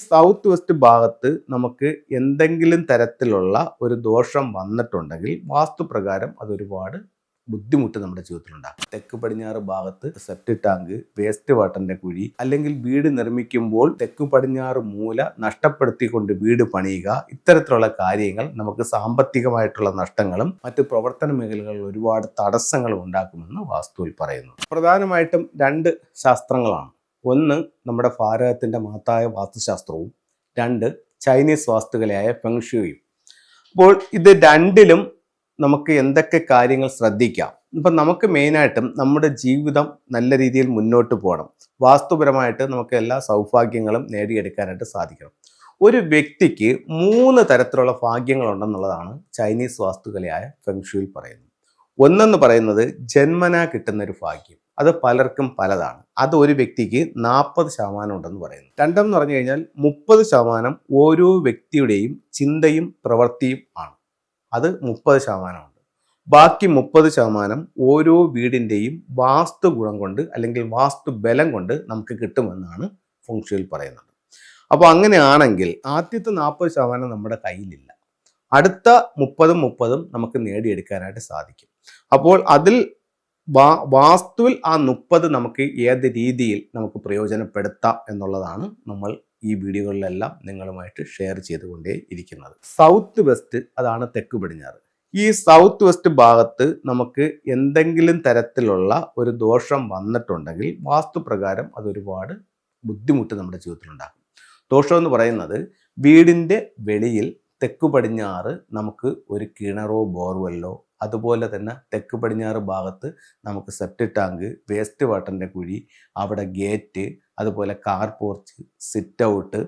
South west ഭാഗത്ത് നമുക്ക് എന്തെങ്കിലും തരത്തിലുള്ള ഒരു ദോഷം വന്നിട്ടുണ്ടെങ്കിൽ വാസ്തുപ്രകാരം അതൊരുപാട് ബുദ്ധിമുട്ട് നമ്മുടെ ജീവിതത്തിലുണ്ടാകും. തെക്ക് പടിഞ്ഞാറ് ഭാഗത്ത് സെപ്റ്റിക് ടാങ്ക്, വേസ്റ്റ് വാട്ടറിന്റെ കുഴി, അല്ലെങ്കിൽ വീട് നിർമ്മിക്കുമ്പോൾ തെക്ക് പടിഞ്ഞാറ് മൂല നഷ്ടപ്പെടുത്തിക്കൊണ്ട് വീട് പണിയുക, ഇത്തരത്തിലുള്ള കാര്യങ്ങൾ നമുക്ക് സാമ്പത്തികമായിട്ടുള്ള നഷ്ടങ്ങളും മറ്റ് പ്രവർത്തന മേഖലകളിൽ ഒരുപാട് തടസ്സങ്ങളും ഉണ്ടാക്കുമെന്ന് വാസ്തുവിൽ പറയുന്നു. പ്രധാനമായിട്ടും രണ്ട് ശാസ്ത്രങ്ങളാണ്. ഒന്ന് നമ്മുടെ ഭാരതത്തിൻ്റെ മഹത്തായ വാസ്തുശാസ്ത്രവും, രണ്ട് ചൈനീസ് വാസ്തുകലയായ ഫെങ്ഷുയും. അപ്പോൾ ഇത് രണ്ടിലും നമുക്ക് എന്തൊക്കെ കാര്യങ്ങൾ ശ്രദ്ധിക്കാം. ഇപ്പം നമുക്ക് മെയിനായിട്ടും നമ്മുടെ ജീവിതം നല്ല രീതിയിൽ മുന്നോട്ട് പോകണം, വാസ്തുപരമായിട്ട് നമുക്ക് എല്ലാ സൗഭാഗ്യങ്ങളും നേടിയെടുക്കാനായിട്ട് സാധിക്കണം. ഒരു വ്യക്തിക്ക് 3 തരത്തിലുള്ള ഭാഗ്യങ്ങളുണ്ടെന്നുള്ളതാണ് ചൈനീസ് വാസ്തുകലയായ ഫെങ്ഷുയിൽ പറയുന്നത്. ഒന്നെന്ന് പറയുന്നത് ജന്മനാ കിട്ടുന്നൊരു ഭാഗ്യം, അത് പലർക്കും പലതാണ്. അത് ഒരു വ്യക്തിക്ക് 40% ഉണ്ടെന്ന് പറയുന്നു. രണ്ടെന്ന് പറഞ്ഞു കഴിഞ്ഞാൽ 30% ഓരോ വ്യക്തിയുടെയും ചിന്തയും പ്രവൃത്തിയും ആണ്. അത് 30% ഉണ്ട്. ബാക്കി 30% ഓരോ വീടിൻ്റെയും വാസ്തു ഗുണം കൊണ്ട് അല്ലെങ്കിൽ വാസ്തു ബലം കൊണ്ട് നമുക്ക് കിട്ടുമെന്നാണ് ഫെങ്ഷുയിൽ പറയുന്നത്. അപ്പോൾ അങ്ങനെയാണെങ്കിൽ ആദ്യത്തെ 40% നമ്മുടെ കയ്യിലില്ല, അടുത്ത 30 നമുക്ക് നേടിയെടുക്കാനായിട്ട് സാധിക്കും. അപ്പോൾ അതിൽ വാസ്തുവിൽ ആ 30 നമുക്ക് ഏത് രീതിയിൽ നമുക്ക് പ്രയോജനപ്പെടുത്താം എന്നുള്ളതാണ് നമ്മൾ ഈ വീഡിയോകളിലെല്ലാം നിങ്ങളുമായിട്ട് ഷെയർ ചെയ്തുകൊണ്ടേ ഇരിക്കുന്നത്. സൗത്ത് വെസ്റ്റ്, അതാണ് തെക്ക് പടിഞ്ഞാറ്. ഈ സൗത്ത് വെസ്റ്റ് ഭാഗത്ത് നമുക്ക് എന്തെങ്കിലും തരത്തിലുള്ള ഒരു ദോഷം വന്നിട്ടുണ്ടെങ്കിൽ വാസ്തുപ്രകാരം അതൊരുപാട് ബുദ്ധിമുട്ട് നമ്മുടെ ജീവിതത്തിലുണ്ടാകും. ദോഷം എന്ന് പറയുന്നത് വീടിൻ്റെ വെളിയിൽ തെക്ക് പടിഞ്ഞാറ് നമുക്ക് ഒരു കിണറോ ബോർവെല്ലോ, അതുപോലെ തന്നെ തെക്ക് പടിഞ്ഞാറ് ഭാഗത്ത് നമുക്ക് സെപ്റ്റിക് ടാങ്ക്, വേസ്റ്റ് വാട്ടറിൻ്റെ കുഴി, അവിടെ ഗേറ്റ്, അതുപോലെ car porch, sit out,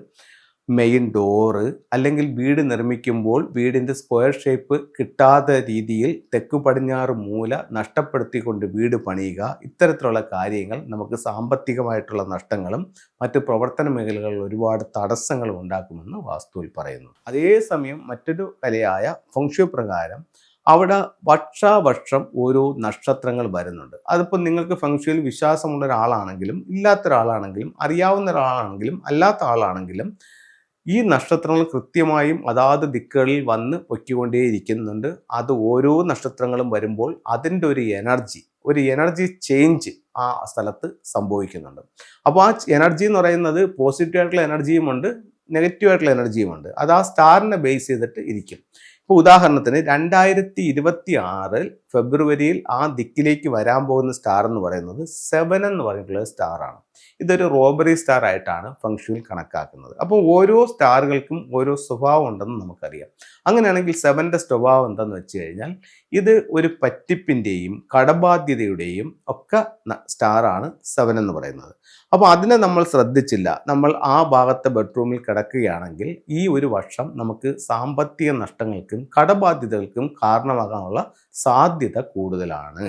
main door, അല്ലെങ്കിൽ വീട് നിർമ്മിക്കുമ്പോൾ വീടിൻ്റെ സ്ക്വയർ ഷേപ്പ് കിട്ടാത്ത രീതിയിൽ തെക്ക് പടിഞ്ഞാറ് മൂല നഷ്ടപ്പെടുത്തിക്കൊണ്ട് വീട് പണിയുക, ഇത്തരത്തിലുള്ള കാര്യങ്ങൾ നമുക്ക് സാമ്പത്തികമായിട്ടുള്ള നഷ്ടങ്ങളും മറ്റ് പ്രവർത്തന മേഖലകളിൽ ഒരുപാട് തടസ്സങ്ങളും ഉണ്ടാക്കുമെന്ന് വാസ്തുവിൽ പറയുന്നു. അതേസമയം മറ്റൊരു കലയായ ഫെങ്ഷു പ്രകാരം അവിടെ വർഷാവർഷം ഓരോ നക്ഷത്രങ്ങൾ വരുന്നുണ്ട്. അതിപ്പോൾ നിങ്ങൾക്ക് ഫെങ്ഷുയിൽ വിശ്വാസമുള്ള ഒരാളാണെങ്കിലും ഇല്ലാത്ത ഒരാളാണെങ്കിലും അറിയാവുന്ന ഒരാളാണെങ്കിലും അല്ലാത്ത ആളാണെങ്കിലും ഈ നക്ഷത്രങ്ങൾ കൃത്യമായും അതാത് ദിക്കുകളിൽ വന്ന് പൊയ്ക്കൊണ്ടേയിരിക്കുന്നുണ്ട്. അത് ഓരോ നക്ഷത്രങ്ങളും വരുമ്പോൾ അതിൻ്റെ ഒരു എനർജി ചേഞ്ച് ആ സ്ഥലത്ത് സംഭവിക്കുന്നുണ്ട്. അപ്പോൾ ആ എനർജി എന്ന് പറയുന്നത് പോസിറ്റീവായിട്ടുള്ള എനർജിയും ഉണ്ട്, നെഗറ്റീവായിട്ടുള്ള എനർജിയും ഉണ്ട്. അത് ആ സ്റ്റാറിനെ ബേസ് ചെയ്തിട്ട് ഇരിക്കും. ഇപ്പോൾ ഉദാഹരണത്തിന് 2026 ഫെബ്രുവരിയിൽ ആ ദിക്കിലേക്ക് വരാൻ പോകുന്ന സ്റ്റാർ എന്ന് പറയുന്നത് 7 എന്ന് പറഞ്ഞിട്ടുള്ള സ്റ്റാറാണ്. ഇതൊരു റോബറി സ്റ്റാർ ആയിട്ടാണ് ഫെങ്ഷുയിൽ കണക്കാക്കുന്നത്. അപ്പോൾ ഓരോ സ്റ്റാറുകൾക്കും ഓരോ സ്വഭാവം ഉണ്ടെന്ന് നമുക്കറിയാം. അങ്ങനെയാണെങ്കിൽ 7ന്റെ സ്വഭാവം എന്താണെന്ന് വെച്ച് കഴിഞ്ഞാൽ ഇത് ഒരു പറ്റിപ്പിൻ്റെയും കടബാധ്യതയുടെയും ഒക്കെ സ്റ്റാറാണ് 7 എന്ന് പറയുന്നത്. അപ്പോൾ അതിനെ നമ്മൾ ശ്രദ്ധിച്ചില്ല, നമ്മൾ ആ ഭാഗത്തെ ബെഡ്റൂമിൽ കിടക്കുകയാണെങ്കിൽ ഈ ഒരു വർഷം നമുക്ക് സാമ്പത്തിക നഷ്ടങ്ങൾക്കും കടബാധ്യതകൾക്കും കാരണമാകാനുള്ള സാധ്യത കൂടുതലാണ്.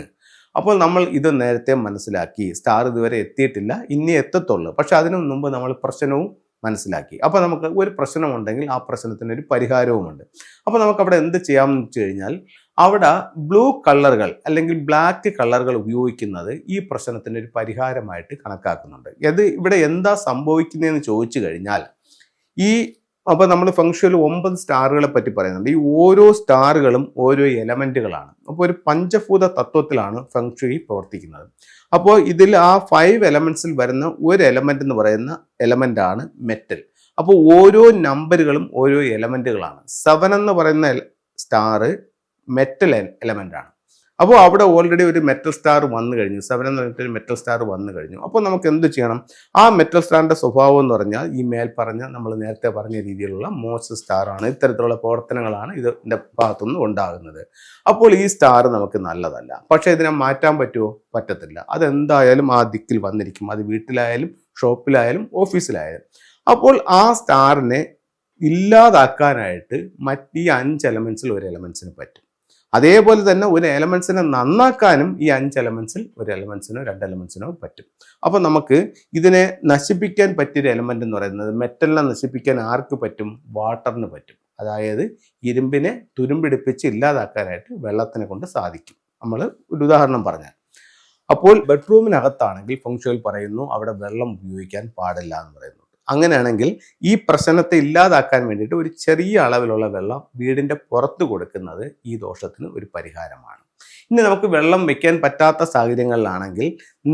അപ്പോൾ നമ്മൾ ഇത് നേരത്തെ മനസ്സിലാക്കി. സ്റ്റാർ ഇതുവരെ എത്തിയിട്ടില്ല, ഇനി എത്തത്തുള്ളൂ. പക്ഷെ അതിനു മുമ്പ് നമ്മൾ പ്രശ്നവും മനസ്സിലാക്കി. അപ്പോൾ നമുക്ക് ഒരു പ്രശ്നമുണ്ടെങ്കിൽ ആ പ്രശ്നത്തിന് ഒരു പരിഹാരവുമുണ്ട്. അപ്പോൾ നമുക്കവിടെ എന്ത് ചെയ്യാമെന്ന് വെച്ച് കഴിഞ്ഞാൽ അവിടെ ബ്ലൂ കളറുകൾ അല്ലെങ്കിൽ ബ്ലാക്ക് കളറുകൾ ഉപയോഗിക്കുന്നത് ഈ പ്രശ്നത്തിന് ഒരു പരിഹാരമായിട്ട് കണക്കാക്കുന്നുണ്ട്. ഇത് ഇവിടെ എന്താ സംഭവിക്കുന്നതെന്ന് ചോദിച്ചു കഴിഞ്ഞാൽ അപ്പോൾ നമ്മൾ ഫെങ്ഷുയിൽ 9 സ്റ്റാറുകളെ പറ്റി പറയുന്നുണ്ട്. ഈ ഓരോ സ്റ്റാറുകളും ഓരോ എലമെൻറ്റുകളാണ്. അപ്പോൾ ഒരു പഞ്ചഭൂത തത്വത്തിലാണ് ഫെങ്ഷുയി പ്രവർത്തിക്കുന്നത്. അപ്പോൾ ഇതിൽ ആ 5 എലമെൻറ്റ്സിൽ വരുന്ന ഒരു എലമെൻ്റ് എന്ന് പറയുന്ന എലമെൻ്റാണ് മെറ്റൽ. അപ്പോൾ ഓരോ നമ്പറുകളും ഓരോ എലമെൻറ്റുകളാണ്. 7 എന്ന് പറയുന്ന സ്റ്റാർ മെറ്റൽ എലമെൻ്റാണ്. അപ്പോൾ അവിടെ ഓൾറെഡി ഒരു മെറ്റൽ സ്റ്റാർ വന്നു കഴിഞ്ഞു, 7 എന്ന് പറഞ്ഞിട്ടൊരു മെറ്റൽ സ്റ്റാർ വന്നു കഴിഞ്ഞു. അപ്പോൾ നമുക്ക് എന്ത് ചെയ്യണം? ആ മെറ്റൽ സ്റ്റാറിൻ്റെ സ്വഭാവം എന്ന് പറഞ്ഞാൽ ഈ മേൽപ്പറഞ്ഞ നമ്മൾ നേരത്തെ പറഞ്ഞ രീതിയിലുള്ള മോശം സ്റ്റാറാണ്. ഇത്തരത്തിലുള്ള പ്രവർത്തനങ്ങളാണ് ഇതിൻ്റെ ഭാഗത്തുനിന്ന് ഉണ്ടാകുന്നത്. അപ്പോൾ ഈ സ്റ്റാർ നമുക്ക് നല്ലതല്ല. പക്ഷേ ഇതിനെ മാറ്റാൻ പറ്റുമോ? പറ്റത്തില്ല. അതെന്തായാലും ആ ദിക്കിൽ വന്നിരിക്കും. അത് വീട്ടിലായാലും ഷോപ്പിലായാലും ഓഫീസിലായാലും. അപ്പോൾ ആ സ്റ്റാറിനെ ഇല്ലാതാക്കാനായിട്ട് മറ്റ് 5 എലമെൻറ്റ്സിൽ ഒരു എലമെൻറ്റ്സിന് പറ്റും. അതേപോലെ തന്നെ ഒരു എലമെൻറ്റ്സിനെ നന്നാക്കാനും ഈ 5 എലമെൻറ്റ്സിൽ ഒരു എലമെൻറ്റ്സിനോ 2 എലമെൻറ്റ്സിനോ പറ്റും. അപ്പോൾ നമുക്ക് ഇതിനെ നശിപ്പിക്കാൻ പറ്റിയൊരു എലമെൻ്റ് എന്ന് പറയുന്നത്, മെറ്റലിനെ നശിപ്പിക്കാൻ ആർക്ക് പറ്റും? വാട്ടറിന് പറ്റും. അതായത് ഇരുമ്പിനെ തുരുമ്പിടിപ്പിച്ച് ഇല്ലാതാക്കാനായിട്ട് വെള്ളത്തിനെ കൊണ്ട് സാധിക്കും. നമ്മൾ ഒരു ഉദാഹരണം പറഞ്ഞാൽ, അപ്പോൾ ബെഡ്റൂമിനകത്താണെങ്കിൽ ഫെങ്ഷുയിൽ പറയുന്നു അവിടെ വെള്ളം ഉപയോഗിക്കാൻ പാടില്ല എന്ന് പറയുന്നുണ്ട്. അങ്ങനെയാണെങ്കിൽ ഈ പ്രശ്നത്തെ ഇല്ലാതാക്കാൻ വേണ്ടിയിട്ട് ഒരു ചെറിയ അളവിലുള്ള വെള്ളം വീടിൻ്റെ പുറത്ത് കൊടുക്കുന്നത് ഈ ദോഷത്തിന് ഒരു പരിഹാരമാണ്. ഇനി നമുക്ക് വെള്ളം വെക്കാൻ പറ്റാത്ത സാഹചര്യങ്ങളിലാണെങ്കിൽ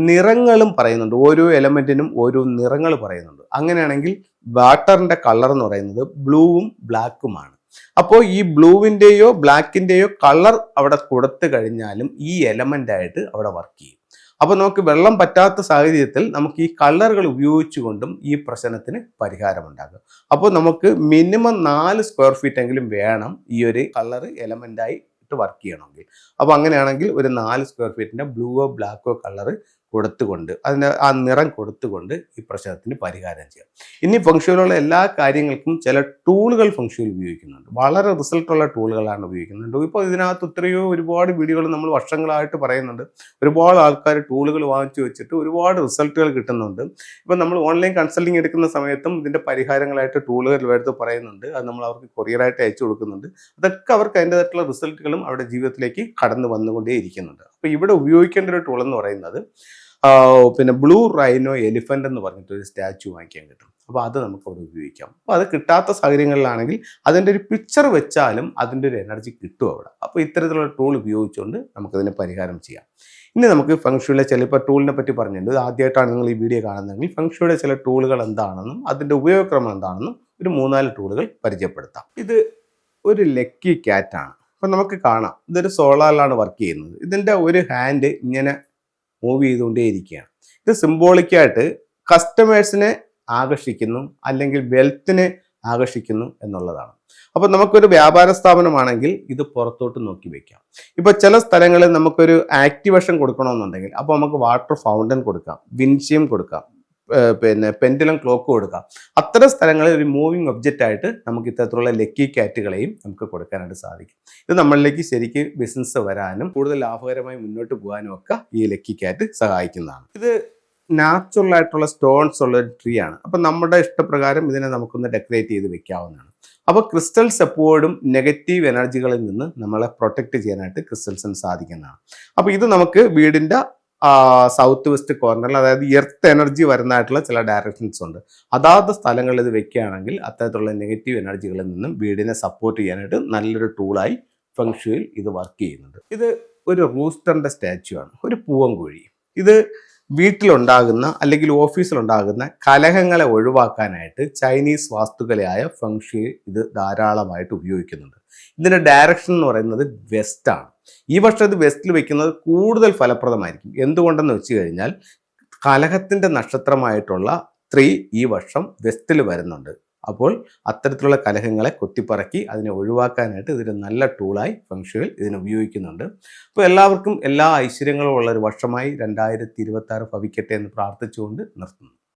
നിറങ്ങളും പറയുന്നുണ്ട്. ഓരോ എലമെന്റിനും ഓരോ നിറങ്ങൾ പറയുന്നുണ്ട്. അങ്ങനെയാണെങ്കിൽ വാട്ടറിന്റെ കളർ എന്ന് പറയുന്നത് ബ്ലൂവും ബ്ലാക്കുമാണ്. അപ്പോൾ ഈ ബ്ലൂവിൻ്റെയോ ബ്ലാക്കിൻ്റെയോ കളർ അവിടെ കൊടുത്തു കഴിഞ്ഞാലും ഈ എലമെന്റ് ആയിട്ട് അവിടെ വർക്ക് ചെയ്യും. അപ്പോൾ നമുക്ക് വെള്ളം പറ്റാത്ത സാഹചര്യത്തിൽ നമുക്ക് ഈ കളറുകൾ ഉപയോഗിച്ചുകൊണ്ടും ഈ പ്രശ്നത്തിന് പരിഹാരമുണ്ടാകും. അപ്പോൾ നമുക്ക് മിനിമം 4 സ്ക്വയർ ഫീറ്റ് എങ്കിലും വേണം ഈ ഒരു കളർ എലമെന്റായി വർക്ക് ചെയ്യണമെങ്കിൽ. അപ്പോൾ അങ്ങനെയാണെങ്കിൽ ഒരു 4 സ്ക്വയർ ഫീറ്റിന്റെ ബ്ലൂവോ ബ്ലാക്കോ കളർ കൊടുത്തുകൊണ്ട് അതിന് ആ നിറം കൊടുത്തുകൊണ്ട് ഈ പ്രശ്നത്തിന് പരിഹാരം ചെയ്യാം. ഇനി ഫംഗ്ഷനിലുള്ള എല്ലാ കാര്യങ്ങൾക്കും ചില ടൂളുകൾ ഫംഗ്ഷനിൽ ഉപയോഗിക്കുന്നുണ്ട്. വളരെ റിസൾട്ടുള്ള ടൂളുകളാണ് ഉപയോഗിക്കുന്നുണ്ട്. ഇപ്പോൾ ഇതിനകത്ത് ഒരുപാട് വീഡിയോകൾ നമ്മൾ വർഷങ്ങളായിട്ട് പറയുന്നുണ്ട്. ഒരുപാട് ആൾക്കാർ ടൂളുകൾ വാങ്ങിച്ചു വെച്ചിട്ട് ഒരുപാട് റിസൾട്ടുകൾ കിട്ടുന്നുണ്ട്. ഇപ്പം നമ്മൾ ഓൺലൈൻ കൺസൾട്ടിങ് എടുക്കുന്ന സമയത്തും ഇതിൻ്റെ പരിഹാരങ്ങളായിട്ട് ടൂളുകൾ എടുത്ത് പറയുന്നുണ്ട്. അത് നമ്മൾ അവർക്ക് കൊറിയറായിട്ട് അയച്ചു കൊടുക്കുന്നുണ്ട്. അതൊക്കെ അവർക്ക് അതിൻ്റെതായിട്ടുള്ള റിസൾട്ടുകളും അവരുടെ ജീവിതത്തിലേക്ക് കടന്നു വന്നുകൊണ്ടേ ഇരിക്കുന്നുണ്ട്. അപ്പോൾ ഇവിടെ ഉപയോഗിക്കേണ്ട ഒരു ടൂൾ എന്ന് പറയുന്നത് പിന്നെ ബ്ലൂ റൈനോ എലിഫൻ്റ് എന്ന് പറഞ്ഞിട്ടൊരു സ്റ്റാച്ചു വാങ്ങിക്കാൻ കിട്ടും. അപ്പോൾ അത് നമുക്ക് അവിടെ ഉപയോഗിക്കാം. അപ്പോൾ അത് കിട്ടാത്ത സാഹചര്യങ്ങളിലാണെങ്കിൽ അതിൻ്റെ ഒരു പിക്ചർ വെച്ചാലും അതിൻ്റെ ഒരു എനർജി കിട്ടും അവിടെ. അപ്പോൾ ഇത്തരത്തിലുള്ള ടൂൾ ഉപയോഗിച്ചുകൊണ്ട് നമുക്കതിനെ പരിഹാരം ചെയ്യാം. ഇനി നമുക്ക് ഫംഗ്ഷനിലെ ചിലപ്പോൾ ടൂളിനെ പറ്റി പറഞ്ഞിട്ടുണ്ട്. ആദ്യമായിട്ടാണ് നിങ്ങൾ ഈ വീഡിയോ കാണുന്നതെങ്കിൽ ഫംഗ്ഷനിയുടെ ചില ടൂളുകൾ എന്താണെന്നും അതിൻ്റെ ഉപയോഗക്രമം എന്താണെന്നും ഒരു 3-4 ടൂളുകൾ പരിചയപ്പെടുത്താം. ഇത് ഒരു ലക്കി ക്യാറ്റാണ്. അപ്പം നമുക്ക് കാണാം ഇതൊരു സോളാറിലാണ് വർക്ക് ചെയ്യുന്നത്. ഇതിൻ്റെ ഒരു ഹാൻഡ് ഇങ്ങനെ മൂവ് ചെയ്തുകൊണ്ടേയിരിക്കുകയാണ്. ഇത് സിംബോളിക്കായിട്ട് കസ്റ്റമേഴ്സിനെ ആകർഷിക്കുന്നു അല്ലെങ്കിൽ വെൽത്തിനെ ആകർഷിക്കുന്നു എന്നുള്ളതാണ്. അപ്പോൾ നമുക്കൊരു വ്യാപാര സ്ഥാപനമാണെങ്കിൽ ഇത് പുറത്തോട്ട് നോക്കി വെക്കാം. ഇപ്പോൾ ചില സ്ഥലങ്ങളിൽ നമുക്കൊരു ആക്ടിവേഷൻ കൊടുക്കണമെന്നുണ്ടെങ്കിൽ അപ്പോൾ നമുക്ക് വാട്ടർ ഫൗണ്ടൻ കൊടുക്കാം, വിൻഷിയം കൊടുക്കാം, പിന്നെ പെൻഡുലം ക്ലോക്ക് കൊടുക്കാം. അത്തരം സ്ഥലങ്ങളിൽ ഒരു മൂവിങ് ഒബ്ജക്റ്റ് ആയിട്ട് നമുക്ക് ഇത്തരത്തിലുള്ള ലക്കി ക്യാറ്റുകളെയും നമുക്ക് കൊടുക്കാനായിട്ട് സാധിക്കും. ഇത് നമ്മളിലേക്ക് ശരിക്കും ബിസിനസ് വരാനും കൂടുതൽ ലാഭകരമായി മുന്നോട്ട് പോകാനും ഒക്കെ ഈ ലക്കി ക്യാറ്റ് സഹായിക്കുന്നതാണ്. ഇത് നാച്ചുറൽ ആയിട്ടുള്ള സ്റ്റോൺസ് ഉള്ള ഒരു ട്രീ ആണ്. അപ്പം നമ്മുടെ ഇഷ്ടപ്രകാരം ഇതിനെ നമുക്കൊന്ന് ഡെക്കറേറ്റ് ചെയ്ത് വെക്കാവുന്നതാണ്. അപ്പോൾ ക്രിസ്റ്റൽസ് എപ്പോഴും നെഗറ്റീവ് എനർജികളിൽ നിന്ന് നമ്മളെ പ്രൊട്ടക്റ്റ് ചെയ്യാനായിട്ട് ക്രിസ്റ്റൽസിന് സാധിക്കുന്നതാണ്. അപ്പോൾ ഇത് നമുക്ക് വീടിൻ്റെ സൗത്ത് വെസ്റ്റ് കോർണറിൽ, അതായത് എർത്ത് എനർജി വരുന്നതായിട്ടുള്ള ചില ഡയറക്ഷൻസ് ഉണ്ട്. അതാത് സ്ഥലങ്ങളിൽ ഇത് വെക്കുകയാണെങ്കിൽ അത്തരത്തിലുള്ള നെഗറ്റീവ് എനർജികളിൽ നിന്നും വീടിനെ സപ്പോർട്ട് ചെയ്യാനായിട്ട് നല്ലൊരു ടൂളായി ഫംഗ്ഷനിൽ ഇത് വർക്ക് ചെയ്യുന്നുണ്ട്. ഇത് ഒരു റൂസ്റ്ററിന്റെ സ്റ്റാച്ചു ആണ്, ഒരു പൂവൻകോഴി. ഇത് വീട്ടിലുണ്ടാകുന്ന അല്ലെങ്കിൽ ഓഫീസിലുണ്ടാകുന്ന കലഹങ്ങളെ ഒഴിവാക്കാനായിട്ട് ചൈനീസ് വാസ്തുകലയായ ഫംഗ്ഷി ഇത് ധാരാളമായിട്ട് ഉപയോഗിക്കുന്നുണ്ട്. ഇതിൻ്റെ ഡയറക്ഷൻ എന്ന് പറയുന്നത് വെസ്റ്റ് ആണ്. ഈ വർഷം ഇത് വെസ്റ്റിൽ വെക്കുന്നത് കൂടുതൽ ഫലപ്രദമായിരിക്കും. എന്തുകൊണ്ടെന്ന് വെച്ച് കഴിഞ്ഞാൽ കലഹത്തിൻ്റെ നക്ഷത്രമായിട്ടുള്ള 3 ഈ വർഷം വെസ്റ്റിൽ വരുന്നുണ്ട്. അപ്പോൾ അത്തരത്തിലുള്ള കലഹങ്ങളെ കൊത്തിപ്പറക്കി അതിനെ ഒഴിവാക്കാനായിട്ട് ഇതൊരു നല്ല ടൂളായി ഫംഗ്ഷനിൽ ഇതിനെ ഉപയോഗിക്കുന്നുണ്ട്. അപ്പോൾ എല്ലാവർക്കും എല്ലാ ഐശ്വര്യങ്ങളും ഉള്ള ഒരു വർഷമായി 2026 ഭവിക്കട്ടെ എന്ന് പ്രാർത്ഥിച്ചുകൊണ്ട് നിർത്തുന്നു.